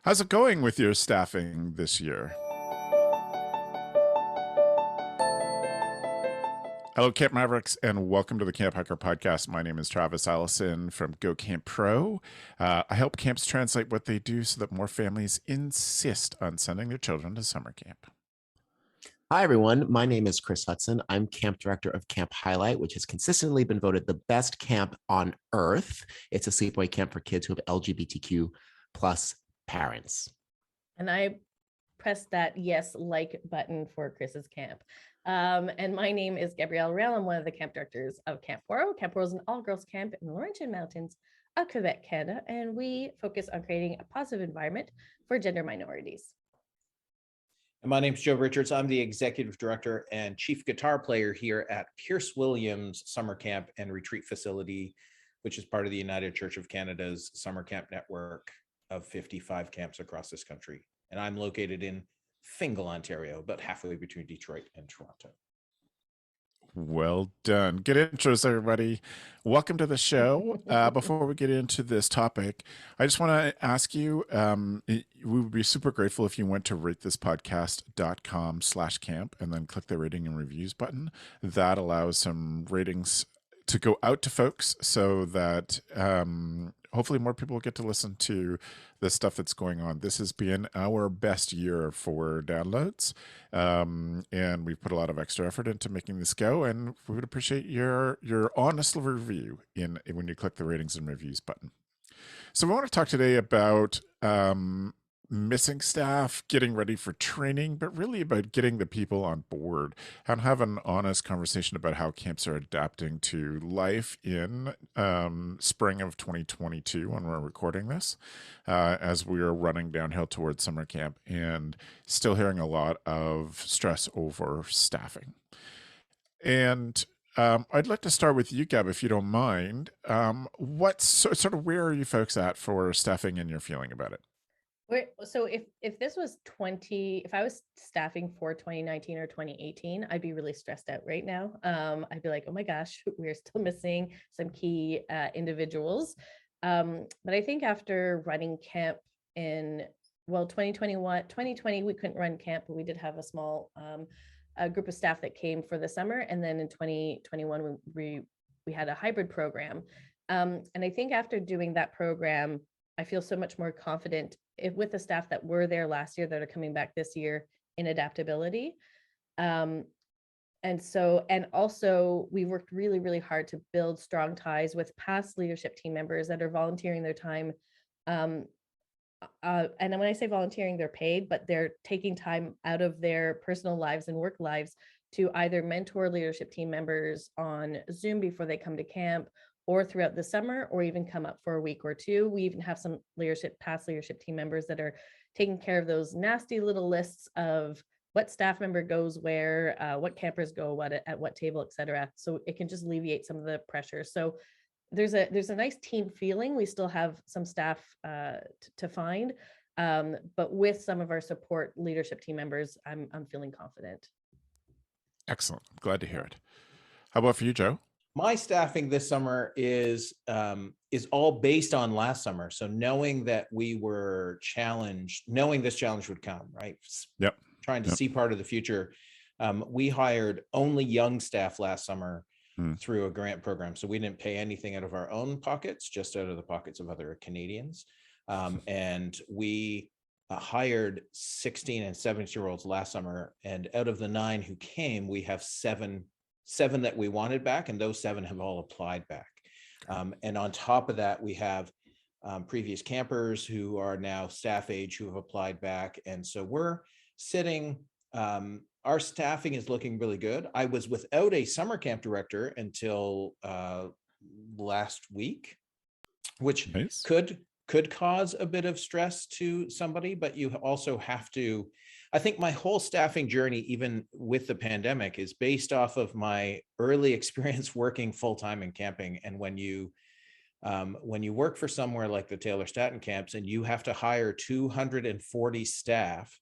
How's it going with your staffing this year? Hello, Camp Mavericks, and welcome to the CampHacker podcast. My name is Travis Allison from Go Camp Pro. I help camps translate what they do so that more families insist on sending their children to summer camp. Hi, everyone. My name is Chris Hudson. I'm camp director of Camp Highlight, which has consistently been voted the best camp on earth. It's a sleepaway camp for kids who have LGBTQ plus parents. And I pressed that yes like button for Chris's camp. And my name is Gabrielle Rail. I'm one of the camp directors of Camp Woro. Camp Woro is an all-girls camp in the Laurentian Mountains of Quebec, Canada, and we focus on creating a positive environment for gender minorities. And my name's Joe Richards. I'm the executive director and chief guitar player here at Pierce Williams Summer Camp and Retreat Facility, which is part of the United Church of Canada's summer camp network of 55 camps across this country. And I'm located in Fingal, Ontario, about halfway between Detroit and Toronto. Well done. Good intros, everybody. Welcome to the show. Before we get into this topic, I just want to ask you, we would be super grateful if you went to ratethispodcast.com/camp and then click the rating and reviews button. That allows some ratings to go out to folks so that hopefully more people get to listen to the stuff that's going on. This has been our best year for downloads, and we've put a lot of extra effort into making this go, and we would appreciate your honest review when you click the ratings and reviews button. So we want to talk today about missing staff, getting ready for training, but really about getting the people on board and have an honest conversation about how camps are adapting to life in spring of 2022 when we're recording this, as we are running downhill towards summer camp and still hearing a lot of stress over staffing. And I'd like to start with you, Gab, if you don't mind. Where are you folks at for staffing and your feeling about it? So if this was if I was staffing for 2019 or 2018, I'd be really stressed out right now. I'd be like, oh my gosh, we're still missing some key individuals. But I think after running camp in 2020, we couldn't run camp, but we did have a small a group of staff that came for the summer. And then in 2021, we had a hybrid program. And I think after doing that program, I feel so much more confident with the staff that were there last year that are coming back this year in adaptability. And also we worked really, really hard to build strong ties with past leadership team members that are volunteering their time. And when I say volunteering, they're paid, but they're taking time out of their personal lives and work lives to either mentor leadership team members on Zoom before they come to camp, or throughout the summer, or even come up for a week or two. We even have some past leadership team members that are taking care of those nasty little lists of what staff member goes where, what campers go at what table, et cetera. So it can just alleviate some of the pressure. So there's a nice team feeling. We still have some staff to find, but with some of our support leadership team members, I'm feeling confident. Excellent. I'm glad to hear it. How about for you, Joe? My staffing this summer is all based on last summer. So knowing that we were challenged, knowing this challenge would come, right? Yep. Trying to see part of the future. We hired only young staff last summer through a grant program. So we didn't pay anything out of our own pockets, just out of the pockets of other Canadians. And we hired 16 and 17-year-olds last summer. And out of the 9 who came, we have seven that we wanted back, and those 7 have all applied back. And on top of that, we have previous campers who are now staff age who have applied back. And so we're sitting, our staffing is looking really good. I was without a summer camp director until last week, which Nice. could cause a bit of stress to somebody, but you also have to, I think my whole staffing journey, even with the pandemic, is based off of my early experience working full-time in camping. And when you work for somewhere like the Taylor Staton camps and you have to hire 240 staff,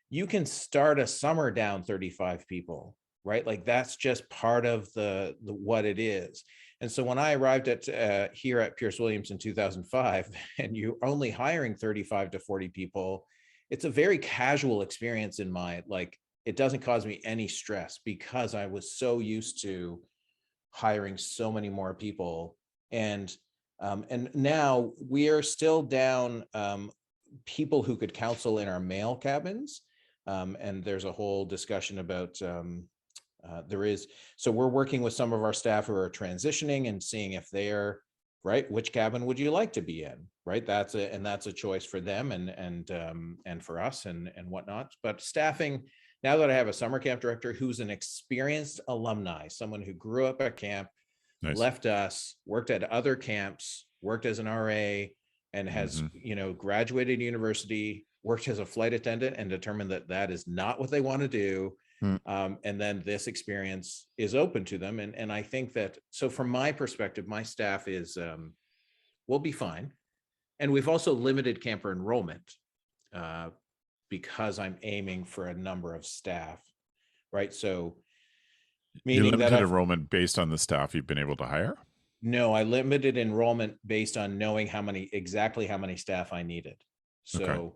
you can start a summer down 35 people, right? Like that's just part of the what it is. And so when I arrived at here at Pierce Williams in 2005, and you're only hiring 35 to 40 people, it's a very casual experience in my, like, it doesn't cause me any stress because I was so used to hiring so many more people. And now we are still down people who could counsel in our male cabins. And there's a whole discussion about so we're working with some of our staff who are transitioning and seeing if they're right. Which cabin would you like to be in? Right. That's a choice for them and for us and whatnot. But staffing, now that I have a summer camp director who's an experienced alumni, someone who grew up at camp, Nice. left us, worked at other camps, worked as an RA, and has, graduated university, worked as a flight attendant, and determined that that is not what they want to do. And then this experience is open to them. And I think that, so from my perspective, my staff is, will be fine. And we've also limited camper enrollment because I'm aiming for a number of staff, right? So You meaning that limited enrollment based on the staff you've been able to hire? No, I limited enrollment based on knowing exactly how many staff I needed. So Okay.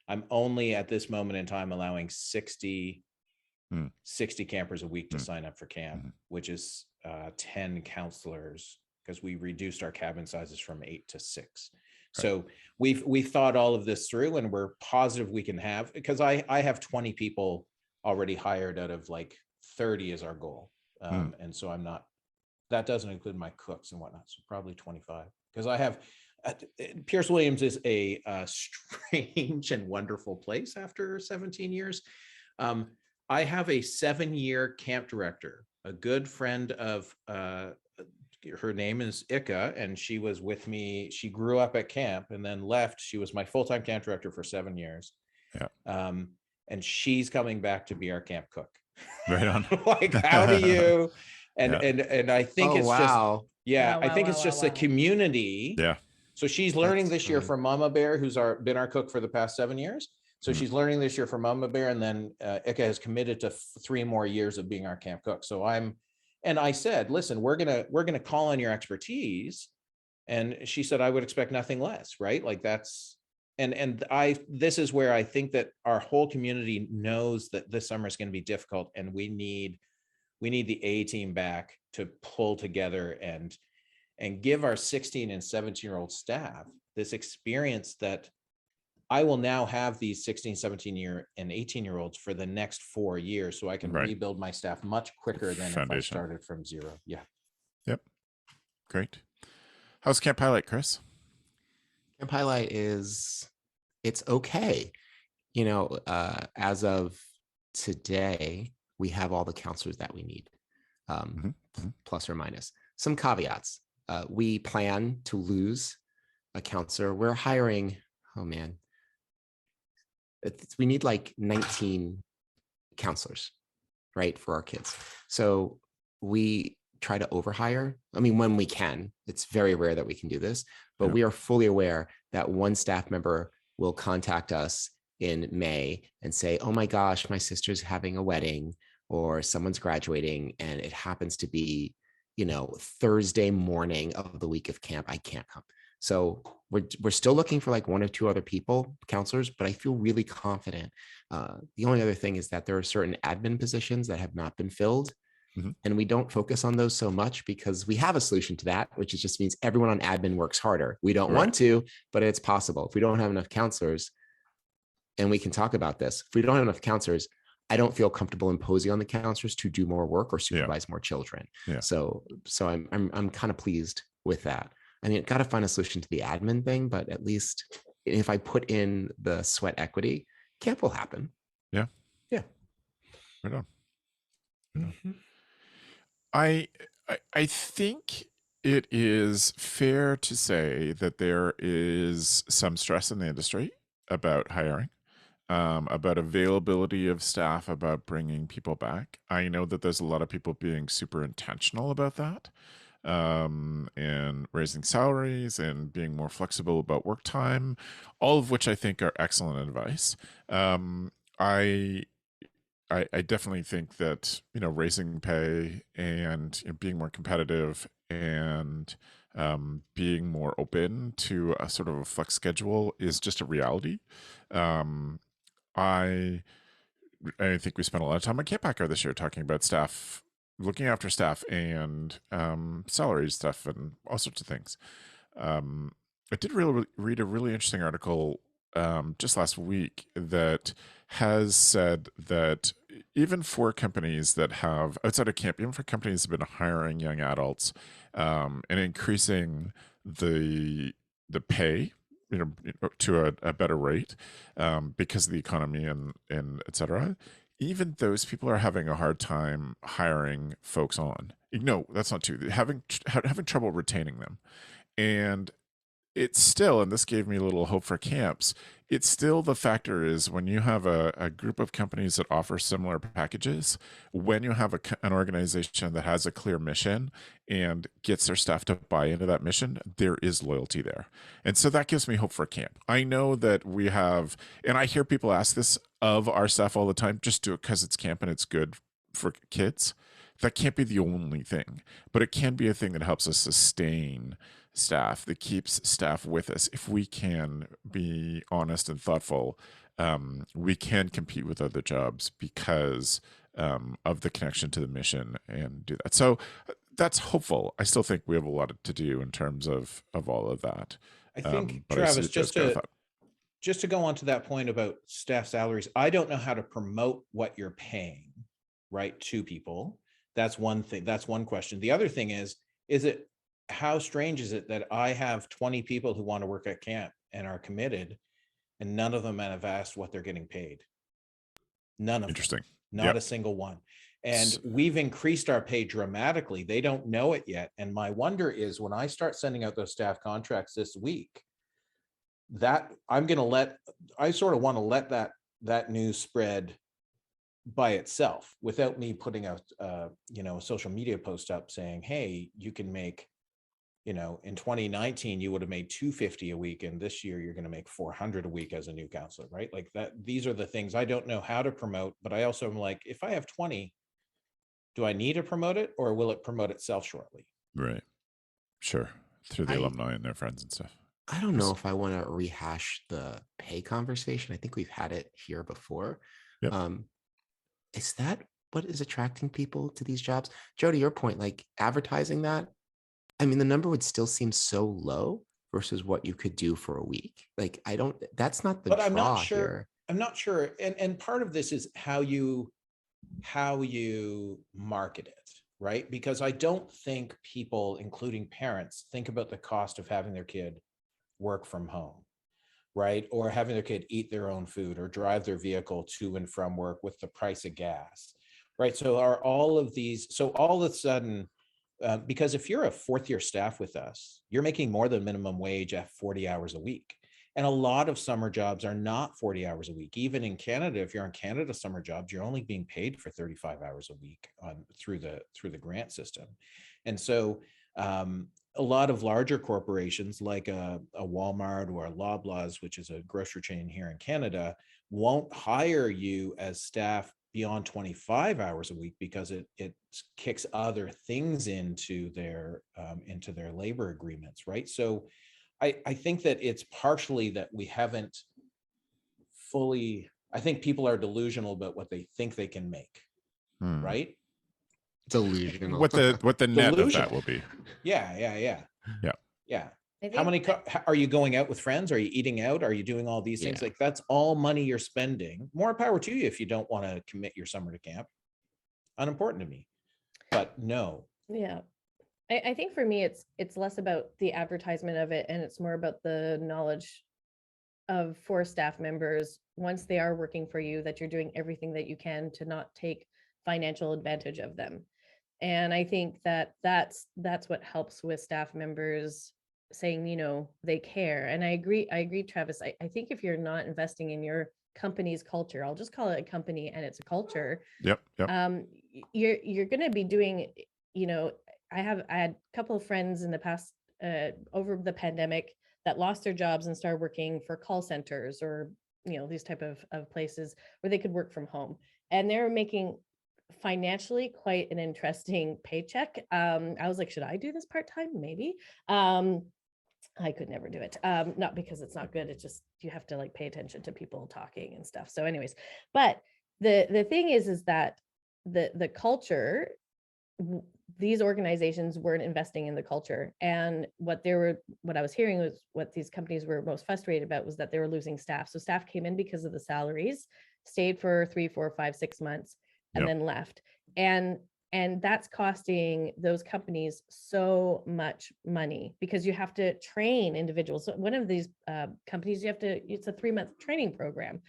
I'm only at this moment in time allowing 60 campers a week to sign up for camp, which is 10 counselors, because we reduced our cabin sizes from 8 to 6. Right. So we've thought all of this through, and we're positive we can have, because I have 20 people already hired out of like 30 is our goal. And so that doesn't include my cooks and whatnot. So probably 25, because I have Pierce Williams is a strange and wonderful place after 17 years. I have a 7-year camp director, a good friend of, her name is Ika, and she was with me. She grew up at camp and then left. She was my full-time camp director for 7 years. Yeah. And she's coming back to be our camp cook. Right on. Like, how do you, and I think it's wow. just, I think it's just a community. Yeah. So she's learning That's this year really... from Mama Bear, who's been our cook for the past 7 years. So she's learning this year from Mama Bear, and then Ika has committed to 3 more years of being our camp cook. So I said, listen, we're gonna call on your expertise, and she said, I would expect nothing less, right? Like that's, this is where I think that our whole community knows that this summer is going to be difficult, and we need the A team back to pull together and give our 16 and 17-year-old staff this experience that I will now have these 16, 17 and 18-year-olds for the next 4 years, so I can rebuild my staff much quicker than if I started from zero. Yeah. Yep. Great. How's Camp Highlight, Chris? Camp Highlight it's okay. As of today, we have all the counselors that we need, plus or minus. Some caveats. We plan to lose a counselor. We're hiring, we need like 19 counselors, right, for our kids. So we try to overhire. I mean, when we can. It's very rare that we can do this, but we are fully aware that one staff member will contact us in May and say, oh my gosh, my sister's having a wedding or someone's graduating, and it happens to be, Thursday morning of the week of camp. I can't come. So we're still looking for like 1 or 2 other people, counselors, but I feel really confident. The only other thing is that there are certain admin positions that have not been filled, and we don't focus on those so much because we have a solution to that, which just means everyone on admin works harder. We don't want to, but it's possible. If we don't have enough counselors, and we can talk about this, if we don't have enough counselors, I don't feel comfortable imposing on the counselors to do more work or supervise more children. Yeah. So I'm kind of pleased with that. I mean, got to find a solution to the admin thing, but at least if I put in the sweat equity, camp will happen. Yeah. Yeah. Right on. Right on. I think it is fair to say that there is some stress in the industry about hiring, about availability of staff, about bringing people back. I know that there's a lot of people being super intentional about that, and raising salaries and being more flexible about work time, all of which I think are excellent advice. I definitely think that, raising pay and being more competitive and being more open to a sort of a flex schedule is just a reality. Um, I I think we spent a lot of time on CampHacker this year talking about staff, looking after staff and salary stuff and all sorts of things. I did read a really interesting article just last week that has said that even for companies that have outside of camp, even for companies that have been hiring young adults and increasing the pay, to a better rate because of the economy and et cetera, even those people are having a hard time hiring folks on. No, that's not true. Having trouble retaining them. And it's still, and this gave me a little hope for camps, it's still the factor is when you have a group of companies that offer similar packages, when you have an organization that has a clear mission and gets their staff to buy into that mission, there is loyalty there. And so that gives me hope for camp. I know that we have, and I hear people ask this of our staff all the time, just do it because it's camp and it's good for kids. That can't be the only thing, but it can be a thing that helps us sustain staff, that keeps staff with us. If we can be honest and thoughtful, we can compete with other jobs because of the connection to the mission and do that. So that's hopeful. I still think we have a lot to do in terms of all of that. I think, Travis, just to go on to that point about staff salaries, I don't know how to promote what you're paying, right, to people. That's one thing. That's one question. The other thing is it, how strange is it that I have 20 people who want to work at camp and are committed, and none of them have asked what they're getting paid? None of Interesting. them. Not a single one. And we've increased our pay dramatically. They don't know it yet. And my wonder is when I start sending out those staff contracts this week, that I sort of want to let that news spread by itself without me putting out a social media post up saying, hey, you can make, in 2019 you would have made $250 a week, and this year you're going to make $400 a week as a new counselor, right? Like that. These are the things I don't know how to promote, but I also am like, if I have 20, do I need to promote it, or will it promote itself shortly? Right. Sure. Through the alumni and their friends and stuff. I don't know if I want to rehash the pay conversation. I think we've had it here before. Yep. Is that what is attracting people to these jobs? Joe, to your point, like advertising that, I mean, the number would still seem so low versus what you could do for a week. Like, that's not the draw here. I'm not sure. And part of this is how you market it, right? Because I don't think people, including parents, think about the cost of having their kid work from home, right? Or having their kid eat their own food or drive their vehicle to and from work with the price of gas, right? So are all of these, so all of a sudden, because if you're a fourth year staff with us, you're making more than minimum wage at 40 hours a week. And a lot of summer jobs are not 40 hours a week. Even in Canada, if you're on Canada summer jobs, you're only being paid for 35 hours a week through the grant system. And so a lot of larger corporations like a Walmart or a Loblaws, which is a grocery chain here in Canada, won't hire you as staff beyond 25 hours a week because it kicks other things into their labor agreements, right? So I think that it's partially that we haven't fully, I think people are delusional about what they think they can make, right? Delusional. What the net of that will be. Yeah. How many are you going out with friends? Are you eating out? Are you doing all these things? Like that's all money you're spending. More power to you if you don't want to commit your summer to camp. Unimportant to me, but no. Yeah. I think for me, it's less about the advertisement of it, and it's more about the knowledge for staff members, once they are working for you, that you're doing everything that you can to not take financial advantage of them. And I think that's what helps with staff members saying, they care. And I agree, Travis. I think if you're not investing in your company's culture, I'll just call it a company and it's a culture. Yep. You're going to be doing, I had a couple of friends in the past over the pandemic that lost their jobs and started working for call centers or, these type of places where they could work from home, and they're making financially quite an interesting paycheck. I was like, should I do this part-time? Maybe. I could never do it. Not because it's not good. It's just, you have to like pay attention to people talking and stuff. So anyways, but the thing is that the culture, these organizations weren't investing in the culture. And what I was hearing was what these companies were most frustrated about was that they were losing staff. So staff came in because of the salaries, stayed for 3, 4, 5, 6 months, and then left. And that's costing those companies so much money because you have to train individuals. So one of these companies, it's a 3-month training program.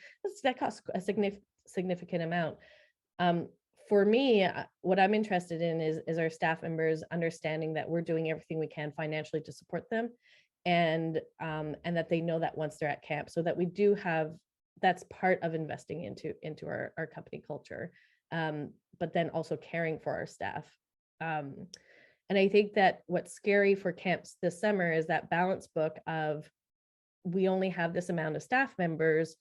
That costs a significant amount. For me, what I'm interested in is our staff members understanding that we're doing everything we can financially to support them, and that they know that once they're at camp, so that we do have, that's part of investing into our company culture. But then also caring for our staff. And I think that what's scary for camps this summer is that balance book of, we only have this amount of staff members,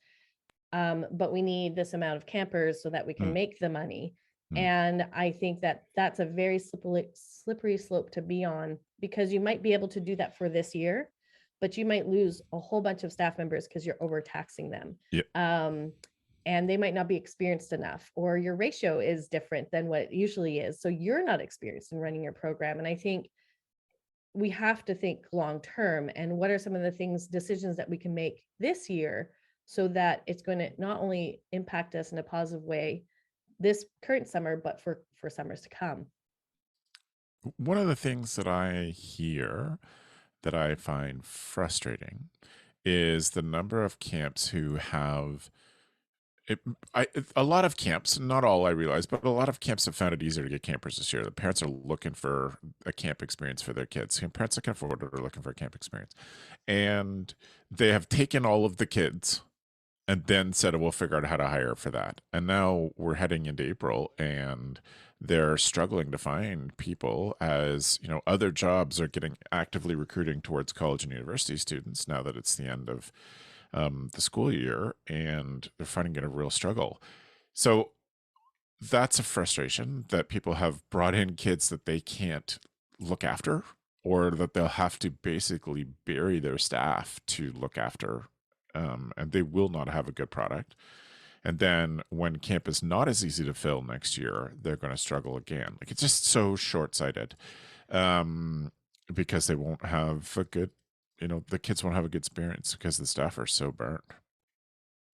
but we need this amount of campers so that we can make the money. And I think that that's a very slippery slope to be on, because you might be able to do that for this year, but you might lose a whole bunch of staff members because you're overtaxing them. And they might not be experienced enough, or your ratio is different than what it usually is. So you're not experienced in running your program. And I think we have to think long-term, and what are some of the decisions that we can make this year so that it's going to not only impact us in a positive way this current summer, but for summers to come. One of the things that I hear that I find frustrating is the number of camps who have a lot of camps, not all I realize, but a lot of camps have found it easier to get campers this year. The parents are looking for a camp experience for their kids. And parents that can afford it are looking for a camp experience. And they have taken all of the kids and then said, we'll figure out how to hire for that. And now we're heading into April, and they're struggling to find people, as other jobs are getting actively recruiting towards college and university students now that it's the end of the school year, and they're finding it a real struggle. So that's a frustration, that people have brought in kids that they can't look after, or that they'll have to basically bury their staff to look after, and they will not have a good product. And then when camp is not as easy to fill next year, they're going to struggle again. Like, it's just so short-sighted, because they won't have a good, the kids won't have a good experience because the staff are so burnt.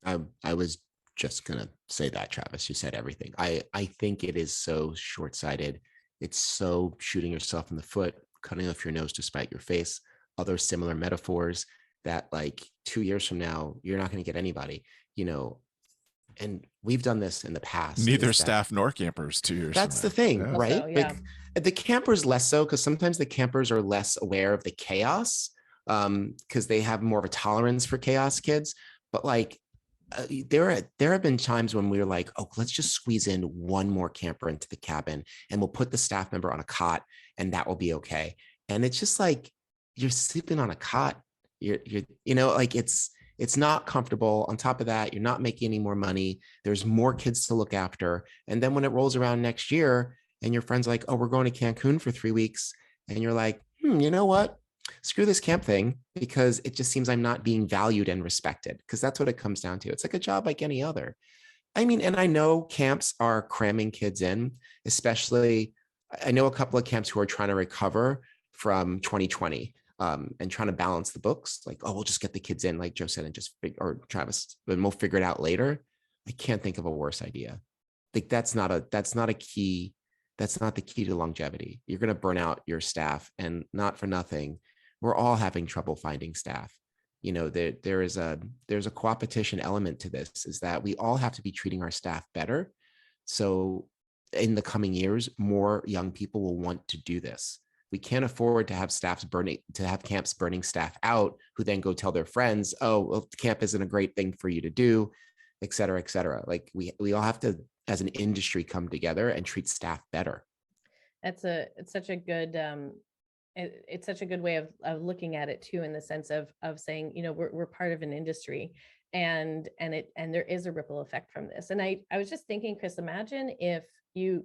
I was just going to say that, Travis. You said everything. I think it is so short-sighted. It's so shooting yourself in the foot, cutting off your nose to spite your face, other similar metaphors that, like, 2 years from now, you're not going to get anybody, and we've done this in the past. Neither staff nor campers 2 years. That's the thing, yeah. right? Also, yeah. The campers less so, because sometimes the campers are less aware of the chaos, because they have more of a tolerance for chaos kids. But like, there have been times when we were like, oh, let's just squeeze in one more camper into the cabin, and we'll put the staff member on a cot, and that will be okay. And it's just like, you're sleeping on a cot. You're like, it's not comfortable. On top of that, you're not making any more money. There's more kids to look after. And then when it rolls around next year and your friend's like, oh, we're going to Cancun for 3 weeks. And you're like, you know what? Screw this camp thing, because it just seems I'm not being valued and respected, because that's what it comes down to. It's like a job like any other. I mean, and I know camps are cramming kids in, especially I know a couple of camps who are trying to recover from 2020. And trying to balance the books, like, oh, we'll just get the kids in, like Joe said, and or Travis, and we'll figure it out later. I can't think of a worse idea. Like, that's not the key to longevity. You're going to burn out your staff, and not for nothing, we're all having trouble finding staff. There's a coopetition element to this, is that we all have to be treating our staff better. So in the coming years, more young people will want to do this. We can't afford to have camps burning staff out, who then go tell their friends, oh, well, camp isn't a great thing for you to do, et cetera, et cetera. Like, we all have to, as an industry, come together and treat staff better. It's such a good it's such a good way of looking at it too, in the sense of saying, we're part of an industry, and there is a ripple effect from this. And I was just thinking, Chris, imagine if you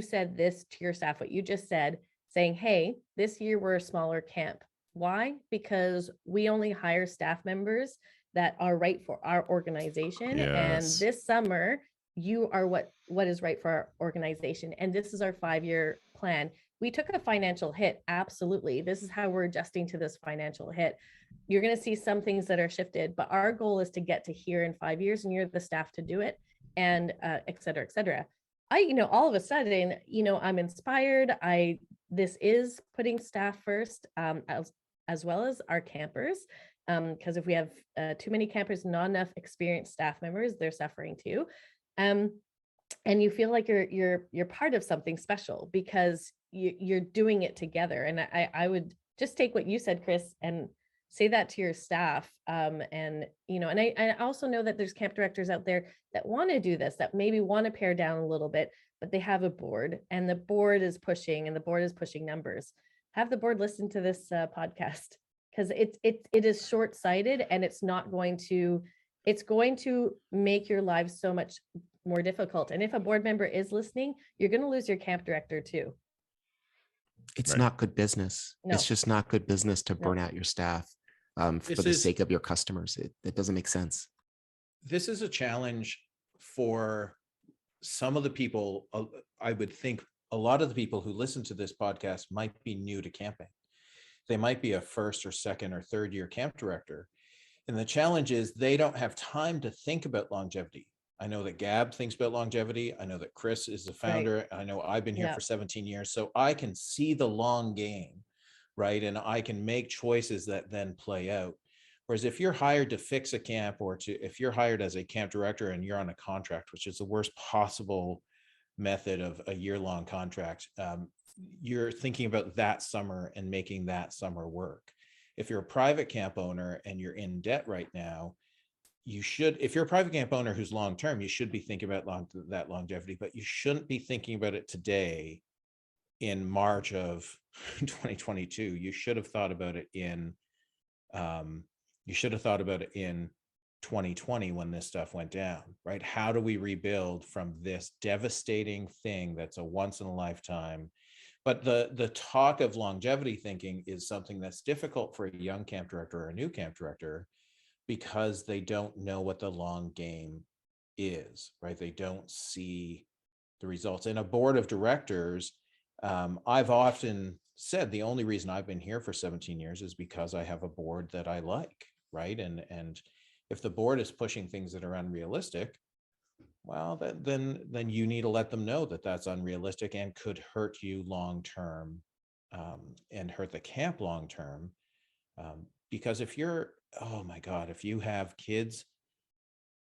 said this to your staff, what you just said, saying, hey, this year we're a smaller camp. Why? Because we only hire staff members that are right for our organization. Yes. And this summer, you are what is right for our organization. And this is our 5-year plan. We took a financial hit. Absolutely. This is how we're adjusting to this financial hit. You're going to see some things that are shifted, but our goal is to get to here in 5 years, and you're the staff to do it, and et cetera, et cetera. All of a sudden, I'm inspired. This is putting staff first, as well as our campers. Because if we have too many campers, not enough experienced staff members, they're suffering too. And you feel like you're part of something special because you're doing it together. And I would just take what you said, Chris, and say that to your staff. And I also know that there's camp directors out there that want to do this, that maybe want to pare down a little bit, but they have a board, and the board is pushing, numbers. Have the board listen to this podcast, because it is short-sighted, and it's going to make your lives so much more difficult. And if a board member is listening, you're going to lose your camp director too. It's Right. not good business. No. It's just not good business to burn out your staff for the sake of your customers. It doesn't make sense. This is a challenge for some of the people. I would think a lot of the people who listen to this podcast might be new to camping. They might be a first or second or third year camp director. And the challenge is they don't have time to think about longevity. I know that Gabz thinks about longevity. I know that Chris is the founder. Right. I know I've been here for 17 years. So I can see the long game, right? And I can make choices that then play out. Whereas if you're hired to fix a camp, or if you're hired as a camp director and you're on a contract, which is the worst possible method of a year-long contract, you're thinking about that summer and making that summer work. If you're a private camp owner and you're in debt right now, if you're a private camp owner who's long-term, you should be thinking about that longevity, but you shouldn't be thinking about it today in March of 2022. You should have thought about it in 2020 when this stuff went down, right? How do we rebuild from this devastating thing that's a once in a lifetime? But the talk of longevity thinking is something that's difficult for a young camp director or a new camp director, because they don't know what the long game is, right? They don't see the results. In a board of directors, I've often said the only reason I've been here for 17 years is because I have a board that I like, right? And if the board is pushing things that are unrealistic, well, then you need to let them know that that's unrealistic and could hurt you long-term, and hurt the camp long-term. Because if you have kids,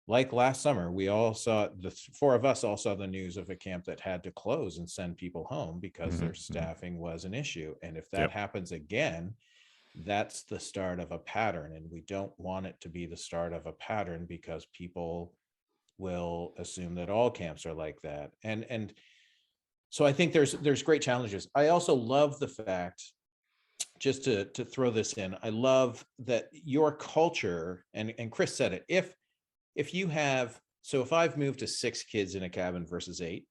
like last summer, we all saw, the 4 of us all saw the news of a camp that had to close and send people home because their staffing was an issue. And if that happens again, that's the start of a pattern. And we don't want it to be the start of a pattern, because people will assume that all camps are like that. And so I think there's great challenges. I also love the fact, just to throw this in, I love that your culture, and Chris said it, if I've moved to 6 kids in a cabin versus 8,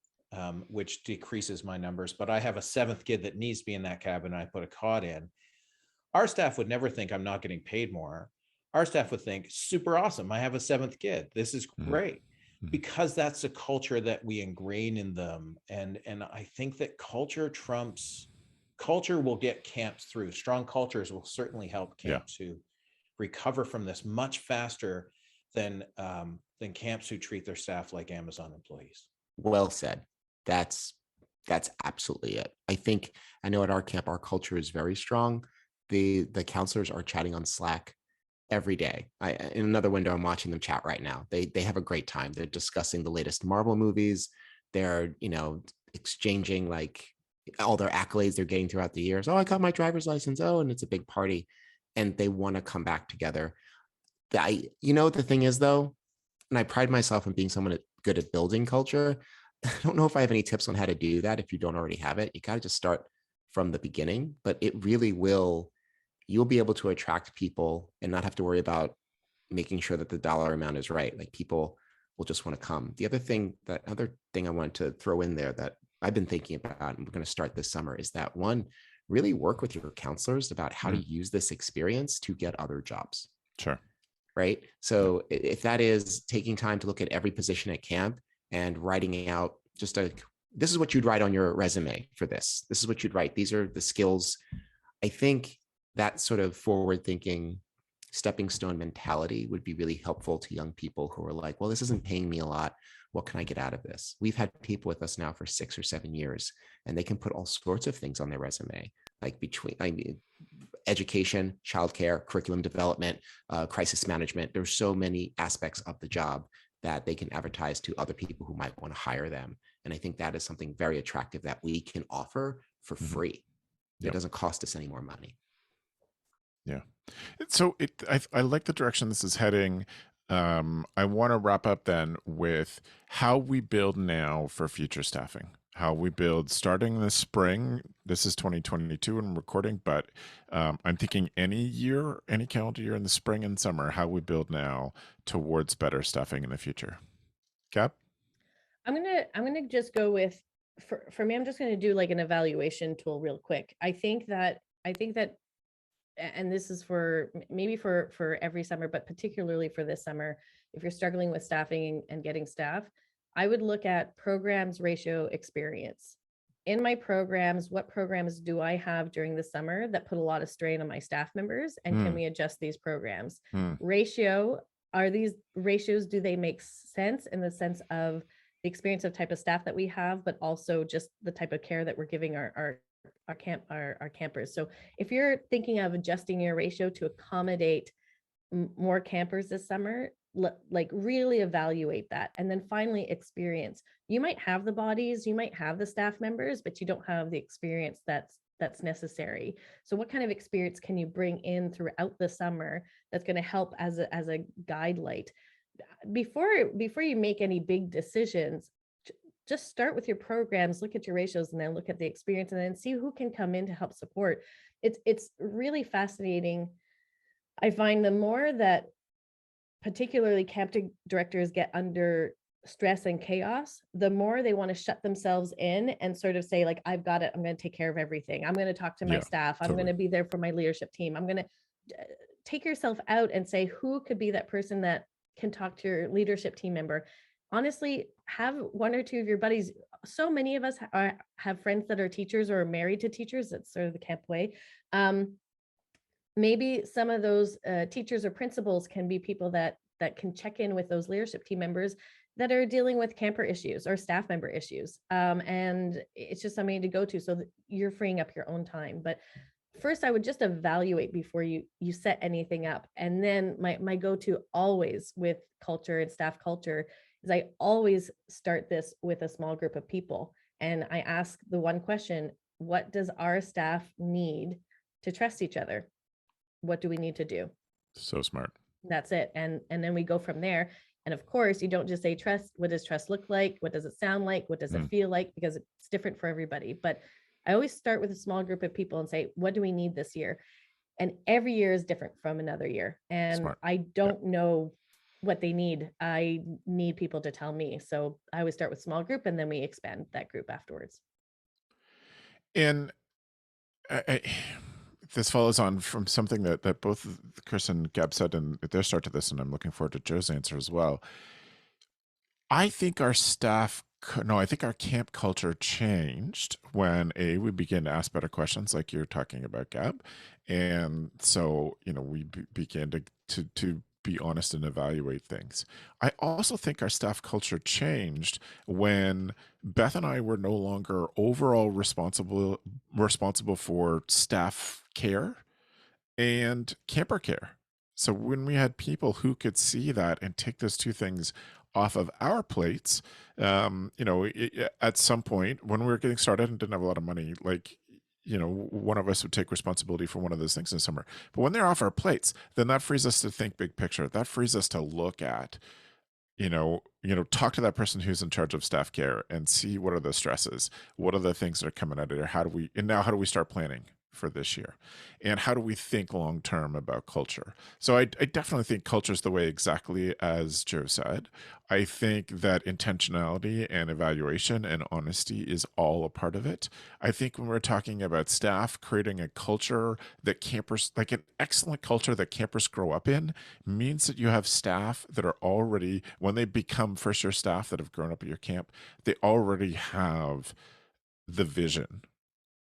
which decreases my numbers, but I have a 7th kid that needs to be in that cabin, and I put a cot in, our staff would never think I'm not getting paid more. Our staff would think, super awesome, I have a 7th kid, this is great. Because that's the culture that we ingrain in them. And I think that culture will get camps through. Strong cultures will certainly help camps to recover from this much faster than camps who treat their staff like Amazon employees. Well said. That's absolutely it. I know at our camp, our culture is very strong. The counselors are chatting on Slack every day. In another window, I'm watching them chat right now. They have a great time. They're discussing the latest Marvel movies. They're, exchanging like all their accolades they're getting throughout the years. Oh, I got my driver's license. Oh, and it's a big party. And they want to come back together. The thing is though, and I pride myself on being someone good at building culture. I don't know if I have any tips on how to do that. If you don't already have it, you got to just start from the beginning, but it really will. You'll be able to attract people and not have to worry about making sure that the dollar amount is right. Like people will just want to come. The other thing I wanted to throw in there that I've been thinking about, and we're going to start this summer, is that one, really work with your counselors about how to use this experience to get other jobs. Sure. Right. So if that is taking time to look at every position at camp and writing out this is what you'd write on your resume for this. This is what you'd write. These are the skills. I think that sort of forward thinking stepping stone mentality would be really helpful to young people who are like, well, this isn't paying me a lot. What can I get out of this? We've had people with us now for 6 or 7 years, and they can put all sorts of things on their resume, like education, childcare, curriculum development, crisis management. There's so many aspects of the job that they can advertise to other people who might want to hire them. And I think that is something very attractive that we can offer for free. It doesn't cost us any more money. Yeah. So I like the direction this is heading. I want to wrap up then with how we build now for future staffing, how we build starting this spring. This is 2022 and recording, but I'm thinking any calendar year in the spring and summer, how we build now towards better staffing in the future. Gab? I'm gonna just go with, for me, I'm just gonna do like an evaluation tool real quick. I think that, and this is for maybe for every summer, but particularly for this summer, if you're struggling with staffing and getting staff, I would look at programs, ratio, experience. In my programs, what programs do I have during the summer that put a lot of strain on my staff members? And can we adjust these programs? Ratio, are these ratios, do they make sense in the sense of the experience of type of staff that we have, but also just the type of care that we're giving our campers? So if you're thinking of adjusting your ratio to accommodate more campers this summer, like really evaluate that. And then finally, experience. You might have the bodies, you might have the staff members, but you don't have the experience that's necessary. So what kind of experience can you bring in throughout the summer that's going to help as a guide light? Before you make any big decisions, just start with your programs, look at your ratios, and then look at the experience, and then see who can come in to help support. It's really fascinating. I find the more that particularly camp directors get under stress and chaos, the more they want to shut themselves in and sort of say, like, I've got it. I'm going to take care of everything. I'm going to talk to my staff. I'm going to be there for my leadership team. I'm going to take yourself out and say, who could be that person that can talk to your leadership team member? Honestly, have one or two of your buddies. So many of us have friends that are teachers or are married to teachers. That's sort of the camp way. Maybe some of those teachers or principals can be people that can check in with those leadership team members that are dealing with camper issues or staff member issues. And it's just something to go to so that you're freeing up your own time. But first, I would just evaluate before you set anything up. And then my go-to always with culture and staff culture is I always start this with a small group of people. And I ask the one question: what does our staff need to trust each other? What do we need to do? So smart. That's it. And then we go from there. And of course, you don't just say trust. What does trust look like? What does it sound like? What does it feel like? Because it's different for everybody. But I always start with a small group of people and say, what do we need this year? And every year is different from another year. And smart. I don't know what they need. I need people to tell me. So I always start with small group, and then we expand that group afterwards. And this follows on from something that both Chris and Gab said in their start to this, and I'm looking forward to Joe's answer as well. I think our camp culture changed when we began to ask better questions, like you're talking about, Gab. And so, we began to be honest and evaluate things. I also think our staff culture changed when Beth and I were no longer overall responsible for staff care and camper care. So when we had people who could see that and take those two things off of our plates, at some point when we were getting started and didn't have a lot of money, one of us would take responsibility for one of those things in the summer. But when they're off our plates, then that frees us to think big picture. That frees us to look at, talk to that person who's in charge of staff care and see what are the stresses, what are the things that are coming out of there, how do we start planning for this year? And how do we think long term about culture? So I definitely think culture is the way, exactly as Joe said. I think that intentionality and evaluation and honesty is all a part of it. I think when we're talking about staff, creating a culture that campers, like an excellent culture that campers grow up in, means that you have staff that are already, when they become first year staff that have grown up at your camp, they already have the vision.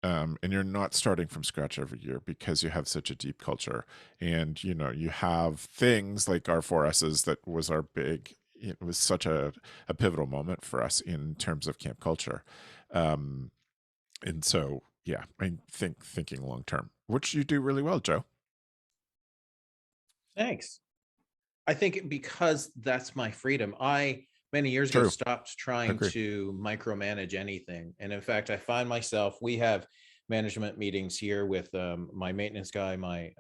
And you're not starting from scratch every year because you have such a deep culture. And, you know, you have things like our 4S's that was our big, it was such a pivotal moment for us in terms of camp culture. And so, yeah, I think thinking long term, which you do really well, Joe. Thanks. I think because that's my freedom. I many years ago True. stopped trying Agree. to micromanage anything. And in fact, I find myself, we have management meetings here with my maintenance guy, my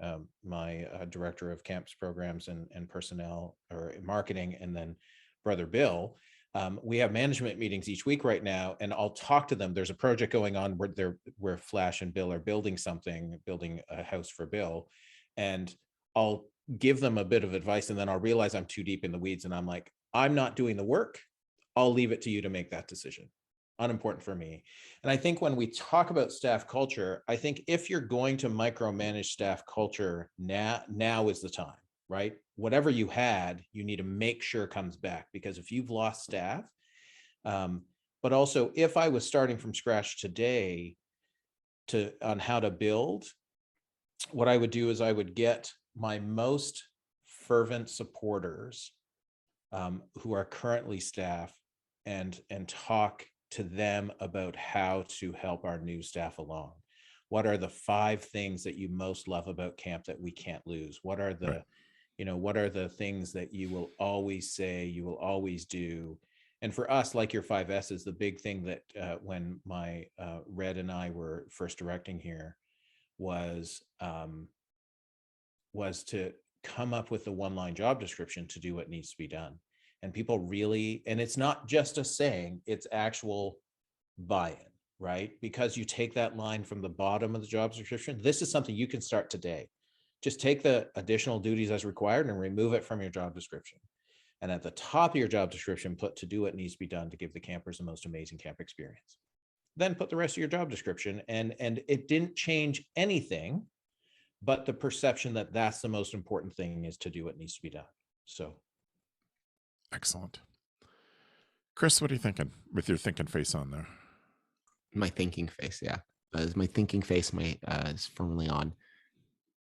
director of camps programs and personnel or marketing, and then brother Bill. We have management meetings each week right now, and I'll talk to them. There's a project going on where Flash and Bill are building something, building a house for Bill, and I'll give them a bit of advice, and then I'll realize I'm too deep in the weeds, and I'm like, I'm not doing the work. I'll leave it to you to make that decision. Unimportant for me. And I think when we talk about staff culture, I think if you're going to micromanage staff culture, now is the time, right? Whatever you had, you need to make sure comes back, because if you've lost staff, but also if I was starting from scratch today on how to build, what I would do is I would get my most fervent supporters who are currently staff and talk to them about how to help our new staff along. What are the 5 things that you most love about camp that we can't lose? What are the, right, what are the things that you will always say, you will always do? And for us, like your 5S's, the big thing that when my Red and I were first directing here was to come up with a one-line job description to do what needs to be done. And people really, and it's not just a saying, it's actual buy-in, right? Because you take that line from the bottom of the job description. This is something you can start today. Just take the additional duties as required and remove it from your job description. And at the top of your job description, put to do what needs to be done to give the campers the most amazing camp experience. Then put the rest of your job description, and it didn't change anything, but the perception that that's the most important thing is to do what needs to be done. So. Excellent. Chris, what are you thinking with your thinking face on there? My thinking face, yeah. My thinking face is firmly on.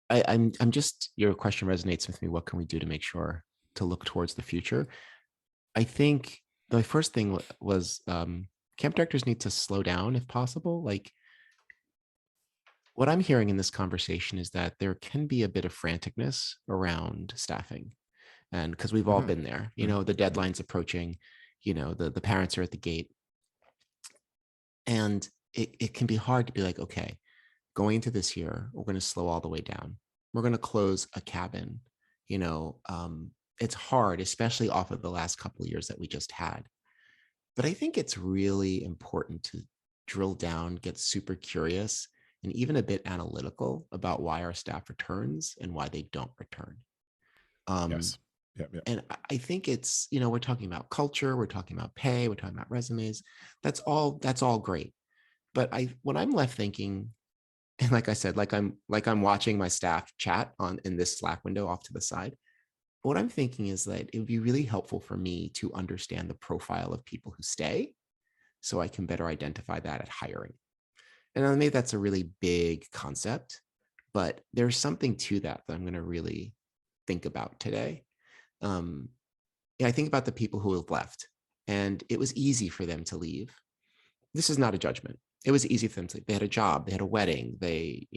I'm just, your question resonates with me. What can we do to make sure to look towards the future? I think the first thing was camp directors need to slow down if possible. Like, what I'm hearing in this conversation is that there can be a bit of franticness around staffing. And because we've all been there, the deadline's approaching, the parents are at the gate. And it can be hard to be like, okay, going into this year, we're going to slow all the way down. We're going to close a cabin. It's hard, especially off of the last couple of years that we just had. But I think it's really important to drill down, get super curious, and even a bit analytical about why our staff returns and why they don't return. Yes. Yep. And I think it's, we're talking about culture, we're talking about pay, we're talking about resumes. That's all great. But when I'm left thinking, and like I said, like I'm watching my staff chat in this Slack window off to the side, what I'm thinking is that it would be really helpful for me to understand the profile of people who stay so I can better identify that at hiring. And maybe that's a really big concept, but there's something to that I'm going to really think about today. I think about the people who have left, and it was easy for them to leave. This is not a judgment. It was easy for them to leave. They had a job, they had a wedding, they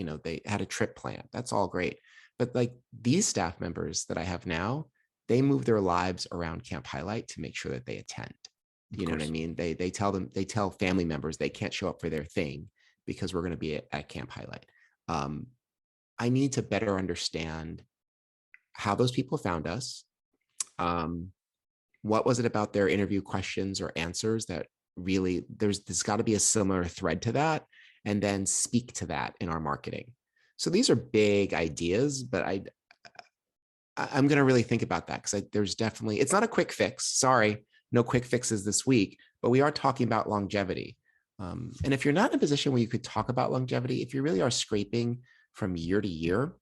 had a trip planned. That's all great. But like these staff members that I have now, they move their lives around Camp Highlight to make sure that they attend. You know what I mean? They tell family members they can't show up for their thing because we're going to be at Camp Highlight. I need to better understand how those people found us. What was it about their interview questions or answers that really there's got to be a similar thread to that, and then speak to that in our marketing. So these are big ideas, but I'm going to really think about that because there's definitely, it's not a quick fix. Sorry, no quick fixes this week, but we are talking about longevity. And if you're not in a position where you could talk about longevity, if you really are scraping from year to year,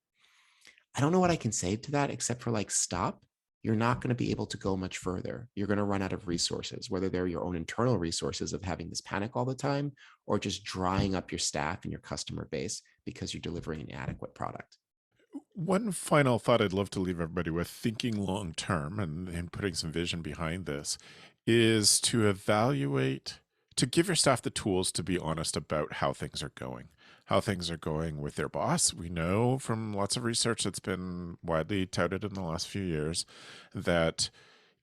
I don't know what I can say to that except for like, stop. You're not going to be able to go much further. You're going to run out of resources, whether they're your own internal resources of having this panic all the time, or just drying up your staff and your customer base because you're delivering an inadequate product. One final thought I'd love to leave everybody with, thinking long term and putting some vision behind this, is to evaluate, to give your staff the tools to be honest about how things are going with their boss. We know from lots of research that's been widely touted in the last few years that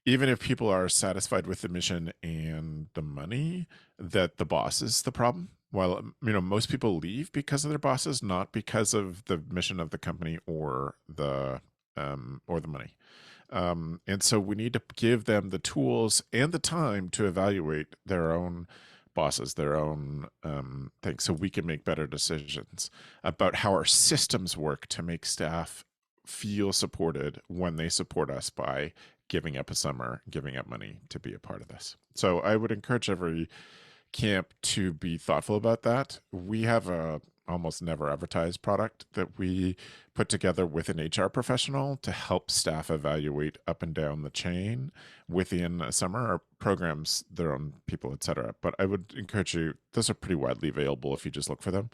even if people are satisfied with the mission and the money, that the boss is the problem. While, most people leave because of their bosses, not because of the mission of the company or the money. And so we need to give them the tools and the time to evaluate their own bosses, their own things, so we can make better decisions about how our systems work to make staff feel supported when they support us by giving up a summer, giving up money to be a part of this. So I would encourage every camp to be thoughtful about that. We have a almost never advertised product that we put together with an HR professional to help staff evaluate up and down the chain within a summer. Our programs, their own people, etc. But I would encourage you, those are pretty widely available if you just look for them.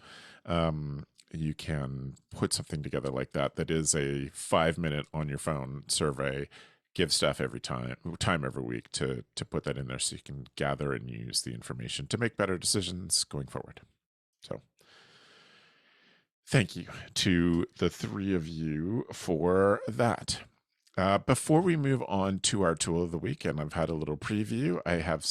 You can put something together like that is a 5-minute on your phone survey, give staff time every week to put that in there so you can gather and use the information to make better decisions going forward. So thank you to the three of you for that. Before we move on to our tool of the week, and I've had a little preview, I have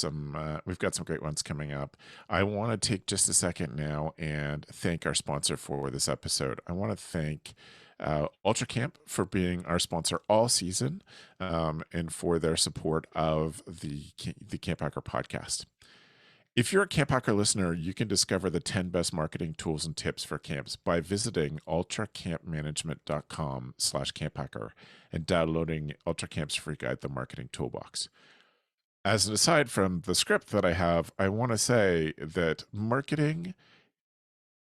we've got some great ones coming up. I want to take just a second now and thank our sponsor for this episode. I want to thank UltraCamp for being our sponsor all season, and for their support of the CampHacker podcast. If you're a CampHacker listener, you can discover the 10 best marketing tools and tips for camps by visiting ultracampmanagement.com/camphacker and downloading UltraCamp's free guide, The Marketing Toolbox. As an aside from the script that I have, I want to say that marketing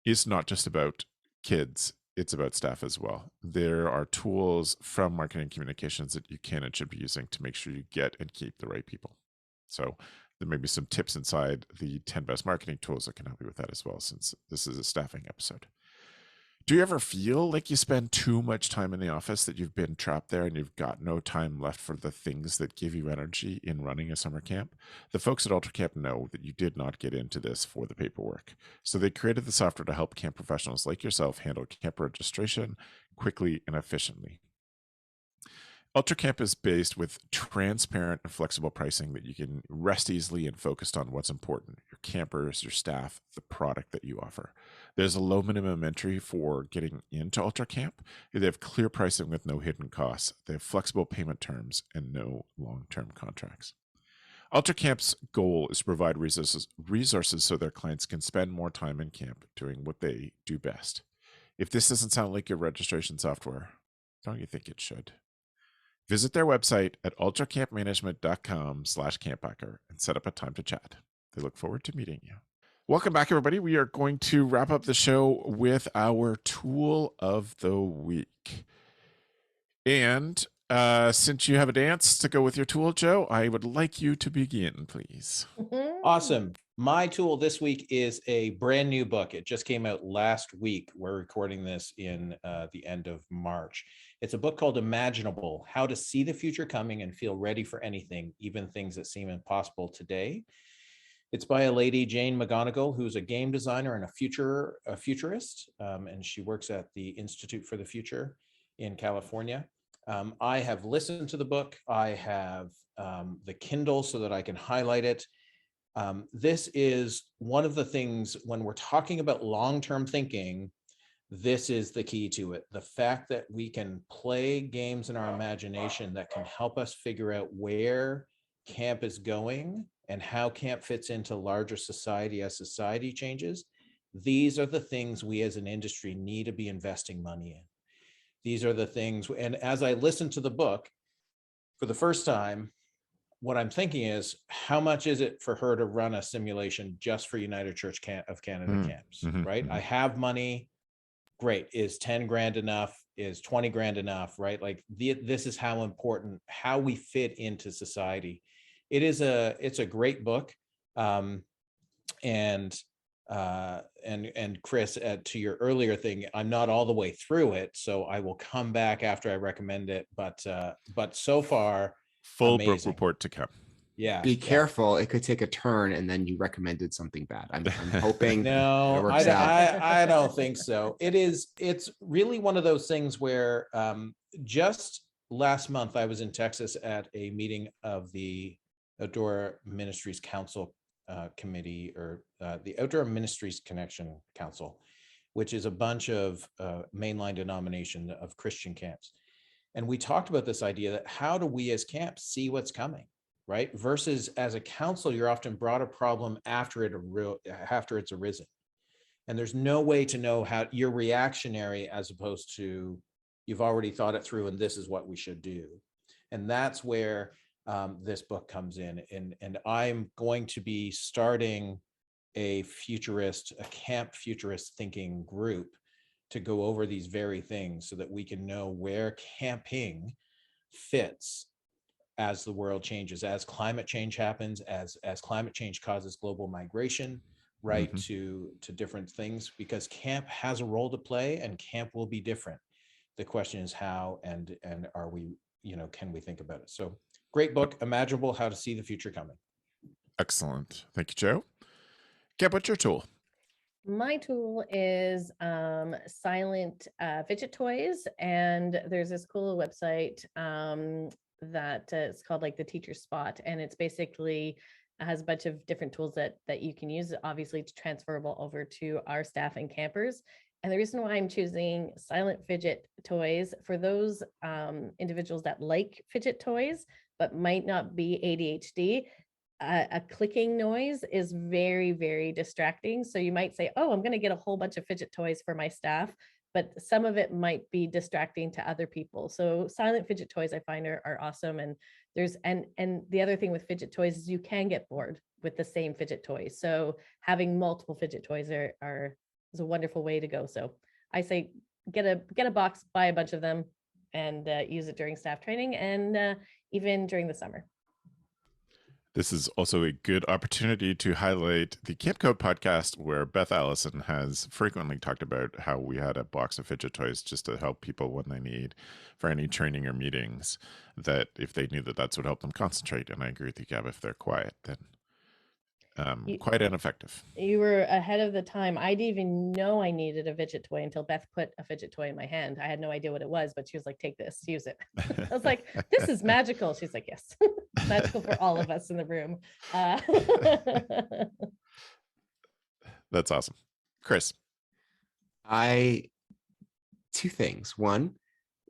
is not just about kids. It's about staff as well. There are tools from marketing communications that you can and should be using to make sure you get and keep the right people. So there may be some tips inside the 10 best marketing tools that can help you with that as well, since this is a staffing episode. Do you ever feel like you spend too much time in the office, that you've been trapped there and you've got no time left for the things that give you energy in running a summer camp? The folks at UltraCamp know that you did not get into this for the paperwork. So they created the software to help camp professionals like yourself handle camp registration quickly and efficiently. UltraCamp is based with transparent and flexible pricing that you can rest easily and focused on what's important: your campers, your staff, the product that you offer. There's a low minimum entry for getting into UltraCamp. They have clear pricing with no hidden costs. They have flexible payment terms and no long-term contracts. UltraCamp's goal is to provide resources so their clients can spend more time in camp doing what they do best. If this doesn't sound like your registration software, don't you think it should? Visit their website at ultracampmanagement.com/camphacker and set up a time to chat. They look forward to meeting you. Welcome back, everybody. We are going to wrap up the show with our tool of the week. And since you have a dance to go with your tool, Joe, I would like you to begin, please. Awesome. My tool this week is a brand new book. It just came out last week. We're recording this in the end of March. It's a book called Imaginable: How to See the Future Coming and Feel Ready for Anything, Even Things That Seem Impossible Today. It's by a lady, Jane McGonigal, who's a game designer and a futurist, and she works at the Institute for the Future in California. I have listened to the book. I have the Kindle so that I can highlight it. This is one of the things when we're talking about long-term thinking, this is the key to it. The fact that we can play games in our imagination that can help us figure out where camp is going and how camp fits into larger society as society changes. these are the things we as an industry need to be investing money in. These are the things, and as I listened to the book for the first time, what I'm thinking is, how much is it for her to run a simulation just for United Church of Canada camps, right? I have money, great. Is 10 grand enough? Is 20 grand enough, right? Like this is how important, how we fit into society. It's a great book. And Chris, to your earlier thing, I'm not all the way through it, so I will come back after I recommend it. But so far, full amazing. book report to come. Yeah. Be careful; it could take a turn, and then you recommended something bad. I'm hoping. No, it works out. I don't think so. It's really one of those things where just last month I was in Texas at a meeting of the Outdoor Ministries Council committee, or the Outdoor Ministries Connection Council, which is a bunch of mainline denomination of Christian camps. And we talked about this idea that how do we as camps see what's coming, right? Versus as a council, you're often brought a problem after it's arisen. And there's no way to know how you're reactionary, as opposed to you've already thought it through and this is what we should do. And that's where this book comes in. And I'm going to be starting a camp futurist thinking group to go over these very things so that we can know where camping fits as the world changes, as climate change happens, as climate change causes global migration, right, to different things, because camp has a role to play and camp will be different. The question is how, and are we, can we think about it? So great book, Imaginable: How to See the Future Coming. Excellent. Thank you, Joe. Gab, what's your tool? My tool is silent fidget toys, and there's this cool website that it's called like the Teacher Spot, and it's basically has a bunch of different tools that you can use. Obviously, it's transferable over to our staff and campers. And the reason why I'm choosing silent fidget toys for those individuals that like fidget toys but might not be ADHD. A clicking noise is very, very distracting. So you might say, oh, I'm going to get a whole bunch of fidget toys for my staff, but some of it might be distracting to other people. So silent fidget toys I find are awesome. And and the other thing with fidget toys is you can get bored with the same fidget toys. So having multiple fidget toys is a wonderful way to go. So I say get a box, buy a bunch of them, and use it during staff training and even during the summer. This is also a good opportunity to highlight the Camp Code podcast, where Beth Allison has frequently talked about how we had a box of fidget toys just to help people when they need for any training or meetings, that if they knew that that's what helped them concentrate. And I agree with you, Gab, if they're quiet, then quite ineffective. You were ahead of the time. I didn't even know I needed a fidget toy until Beth put a fidget toy in my hand. I had no idea what it was, but she was like, take this, use it. I was like, this is magical. She's like, yes, magical for all of us in the room. That's awesome. Chris. Two things. One,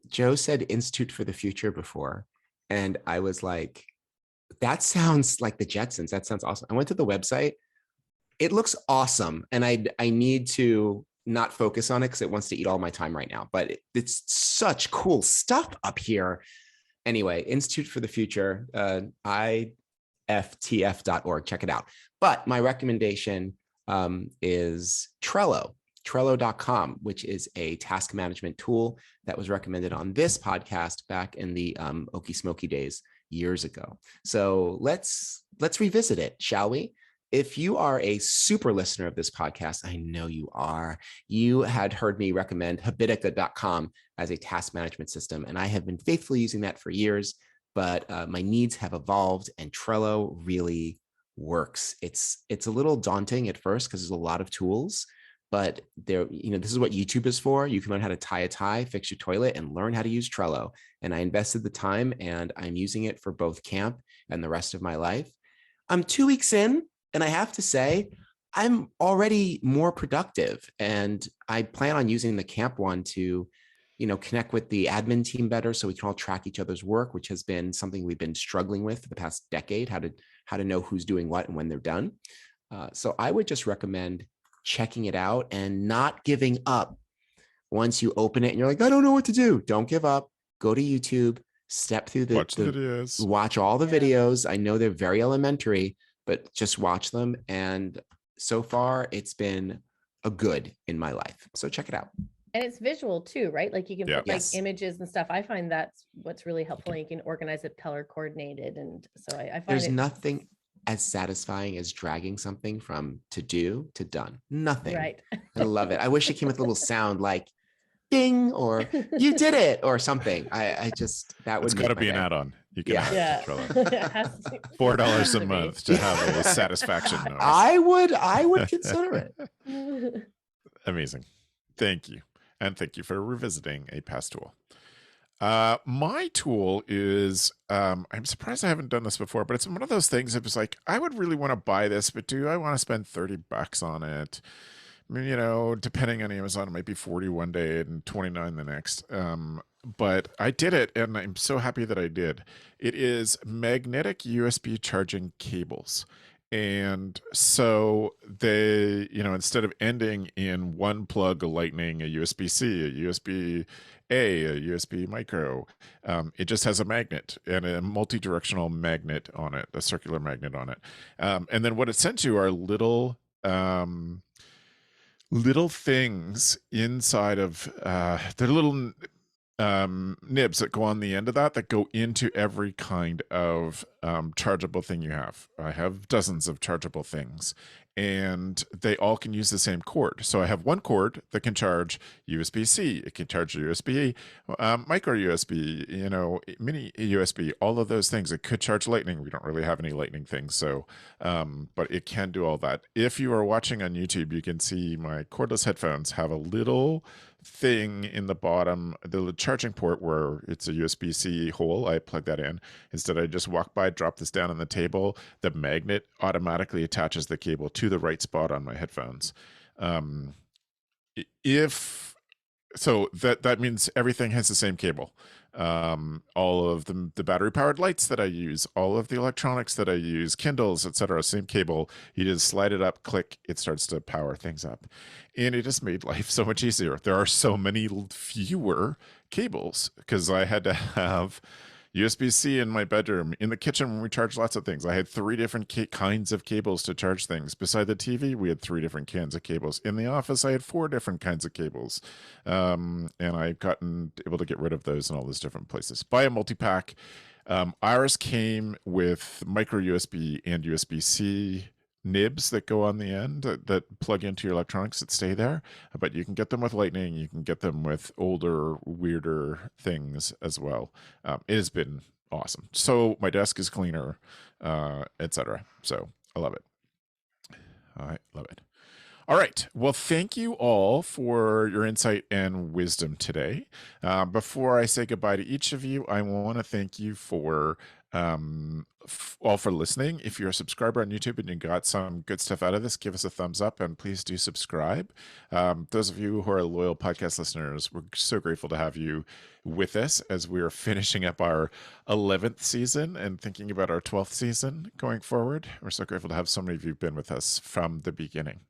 Joe said Institute for the Future before, and I was like, that sounds like the Jetsons. That sounds awesome. I went to the website. It looks awesome. And I need to not focus on it because it wants to eat all my time right now. But it's such cool stuff up here. Anyway, Institute for the Future, IFTF.org. Check it out. But my recommendation is Trello. Trello.com, which is a task management tool that was recommended on this podcast back in the Okie Smoky days years ago. So let's revisit it, shall we? If you are a super listener of this podcast, I know you are, you had heard me recommend Habitica.com as a task management system, and I have been faithfully using that for years, but my needs have evolved, and Trello really works. It's a little daunting at first because there's a lot of tools, but this is what YouTube is for. You can learn how to tie a tie, fix your toilet, and learn how to use Trello. And I invested the time, and I'm using it for both camp and the rest of my life. I'm 2 weeks in, and I have to say, I'm already more productive. And I plan on using the camp one to, connect with the admin team better, so we can all track each other's work, which has been something we've been struggling with for the past decade, how to know who's doing what and when they're done. So I would just recommend checking it out and not giving up. Once you open it and you're like, I don't know what to do. Don't give up. Go to YouTube, step through Watch the videos. Watch all the videos. I know they're very elementary, but just watch them. And so far it's been a good in my life. So check it out. And it's visual too, right? Like you can put like Yes. images and stuff. I find that's what's really helpful. You can organize it color coordinated. And so I find There's nothing as satisfying as dragging something from to do to done. Nothing. Right. I love it. I wish it came with a little sound like ding or you did it or something. I just, that would It's got to be an add-on. You can add it to Trello. It has to- $4 a month to have a satisfaction noise. I would consider it. Amazing. Thank you. And thank you for revisiting a past tool. My tool is, I'm surprised I haven't done this before, but it's one of those things that was like, I would really want to buy this, but do I want to spend $30 on it? I mean, you know, depending on Amazon, it might be 40 one day and 29 the next. But I did it, and I'm so happy that I did. It is magnetic USB charging cables. And so they, you know, instead of ending in one plug, a lightning, a USB-C, a USB-A, a USB micro, it just has a magnet and a multi-directional magnet on it, a circular magnet on it. And then what it sends you are little things inside of they're little nibs that go on the end of that go into every kind of chargeable thing you have. I have dozens of chargeable things, and they all can use the same cord. So I have one cord that can charge USB-C, it can charge USB, micro USB, you know, mini USB, all of those things. It could charge lightning. We don't really have any lightning things, so but it can do all that. If you are watching on YouTube, you can see my cordless headphones have a little thing in the bottom, the charging port where it's a USB-C hole. I plug that in. Instead, I just walk by, drop this down on the table. The magnet automatically attaches the cable to the right spot on my headphones. If so, that means everything has the same cable. All of the battery powered lights that I use, all of the electronics that I use, Kindles, etc., same cable. You just slide it up, click, it starts to power things up. And it just made life so much easier. There are so many fewer cables because I had to have USB-C in my bedroom, in the kitchen when we charge lots of things. I had 3 different kinds of cables to charge things. Beside the TV, we had 3 different kinds of cables. In the office, I had 4 different kinds of cables. And I've gotten able to get rid of those in all those different places. Buy a multi-pack. Ours came with micro USB and USB-C nibs that go on the end that plug into your electronics that stay there, but you can get them with lightning, you can get them with older, weirder things as well. It has been awesome. So my desk is cleaner, etc. So I love it. All right. Well, thank you all for your insight and wisdom today. Before I say goodbye to each of you, I want to thank you for all for listening. If you're a subscriber on YouTube and you got some good stuff out of this, give us a thumbs up and please do subscribe. Those of you who are loyal podcast listeners, we're so grateful to have you with us as we are finishing up our 11th season and thinking about our 12th season going forward. We're so grateful to have so many of you been with us from the beginning.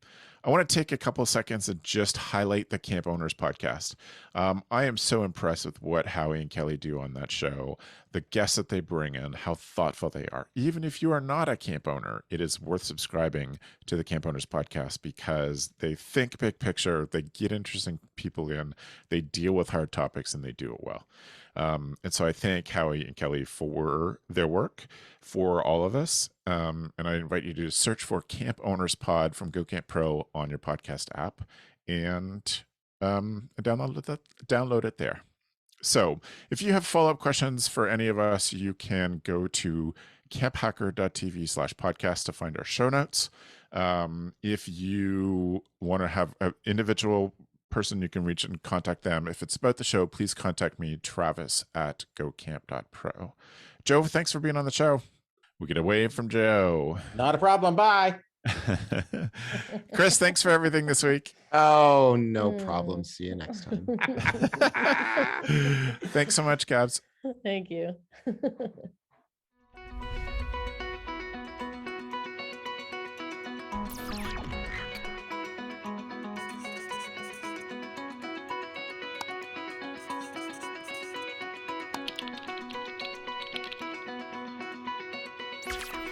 I want to take a couple of seconds and just highlight the Camp Owners podcast. I am so impressed with what Howie and Kelly do on that show, the guests that they bring in, how thoughtful they are. Even if you are not a camp owner, it is worth subscribing to the Camp Owners podcast because they think big picture, they get interesting people in, they deal with hard topics, and they do it well. And so I thank Howie and Kelly for their work for all of us. And I invite you to search for Camp Owners Pod from GoCamp Pro on your podcast app and download it there. So if you have follow-up questions for any of us, you can go to camphacker.tv/podcast to find our show notes. If you want to have an individual person you can reach and contact them. If it's about the show, please contact me, travis@gocamp.pro. Joe, thanks for being on the show. We get away from Joe. Not a problem. Bye. Chris, thanks for everything this week. Oh, no problem. See you next time. Thanks so much, Gabz. Thank you. Bye.